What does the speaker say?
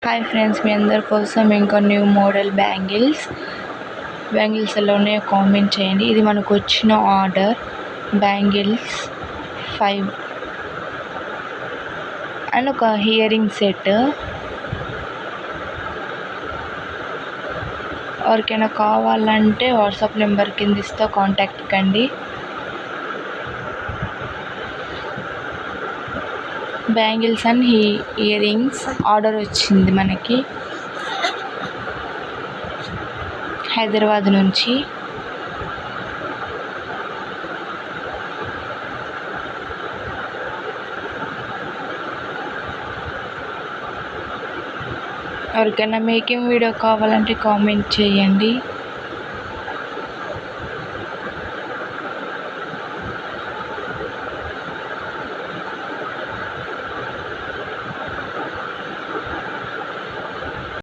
Hi friends, మీ అందరి కోసం ఇంకో న్యూ మోడల్ బ్యాంగిల్స్ ఎలా ఉన్నాయో కామెంట్ చేయండి. ఇది మనకు వచ్చిన ఆర్డర్ బ్యాంగిల్స్ 5 అండ్ ఒక హియరింగ్ సెట్. ఎవరికైనా కావాలంటే వాట్సాప్ నెంబర్ కింద ఇస్తా, కాంటాక్ట్ కండి. బ్యాంగిల్స్ అండ్ ఇయరింగ్స్ ఆర్డర్ వచ్చింది మనకి హైదరాబాద్ నుంచి. ఎవరికైనా మేకింగ్ వీడియో కావాలంటే కామెంట్ చేయండి.